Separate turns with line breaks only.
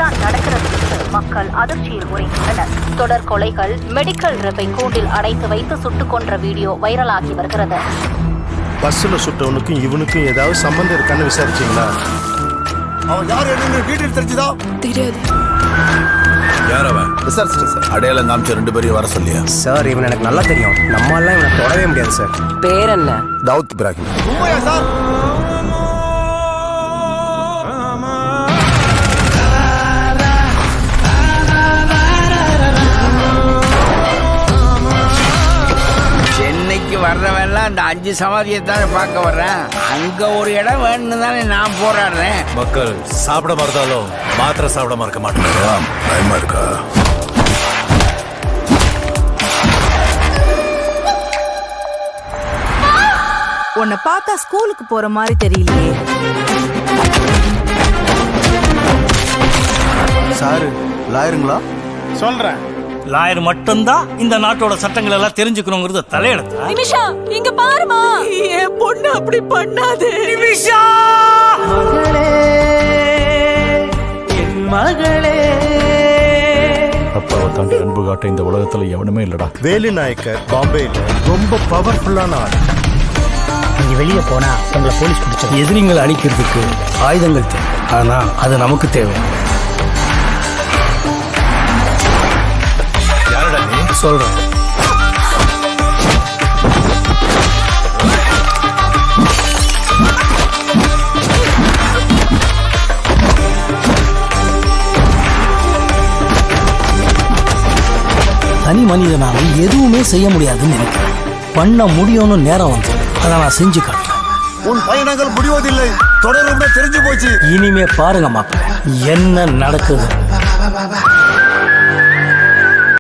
என்னதான் நடக்கிறது என்று மக்கள் அதிர்ச்சியில் உரைத்துள்ளனர். தொடர் கொலைகள், மெடிக்கல் ரெப்பை கூண்டில் அடைத்து வைத்து சுட்டுக் கொன்ற வீடியோ வைரலாகி வருகிறது.
பஸ்ஸில் சுட்டவனுக்கும் இவனுக்கும் ஏதாவது சம்பந்தம் இருக்கான்னு விசாரிச்சீங்களா?
அவன் யார் என்ன டீட்டெயில் தெரிஞ்சுதா?
தெரியாது.
யார் அவன்? விசாரிச்சிட்டேன் சார். அடையாளம் காமிச்ச 2 பேரையும் வர சொல்லியா?
சார் இவன் எனக்கு நல்லா தெரியும். நம்மளால இவனை தொடவே முடியாது சார்.
பேர் என்ன?
தாவூத் இப்ராஹிம். உண்மையா சார்?
சென்னைக்கு வர்றவெல்லாம் அந்த 5 சமாதியை தானே பார்க்க வர்றேன். அங்க ஒரு இடம் வேணும்னு தானே நான் போராடுறேன்.
மக்கள் சாப்பிட மறந்தாலும் மாத்திரை சாப்பிட மறக்க மாட்டாங்க.
பயமா இருக்கா?
உன்னை பார்த்தா ஸ்கூலுக்கு போற மாதிரி தெரியலையே.
சாரு லாயருங்களா?
சொல்றேன்.
லாயர் மட்டும்தான் இந்த நாட்டோட சட்டங்கள் எல்லாம் தெரிஞ்சுக்கணுங்கிறது தலையெழுத்தா?
நிமிஷா இங்க பாருமா.
என் பொண்ணு அப்படி பண்ணாது.
நிமிஷா என் மகளே.
அப்பாவை தாண்டி அன்பு காட்ட இந்த உலகத்துல எவனுமே இல்லடா.
வேலு நாயக்கர் பாம்பேல ரொம்ப பவர்ஃபுல்லான ஆள்.
நீங்க வெளியே போனா உங்களை போலீஸ் பிடிச்சது.
எதிரிங்களை அழிக்கிறதுக்கு ஆயுதங்கள் தேவை, ஆனா அது நமக்கு தேவை.
யாரடா நீ?
சொல்றேன். தனி மனிதனால எதுவுமே செய்ய முடியாதுன்னு நினைக்கிறேன். பண்ண முடியும்னு நேரம் வந்து அதை நான் செஞ்சு காட்டுறேன்.
உன் பயணங்கள் முடிவதில்லை, தொடரும் தெரிஞ்சு போச்சு.
இனிமே பாருங்க மாப்பிள்ள என்ன நடக்குது.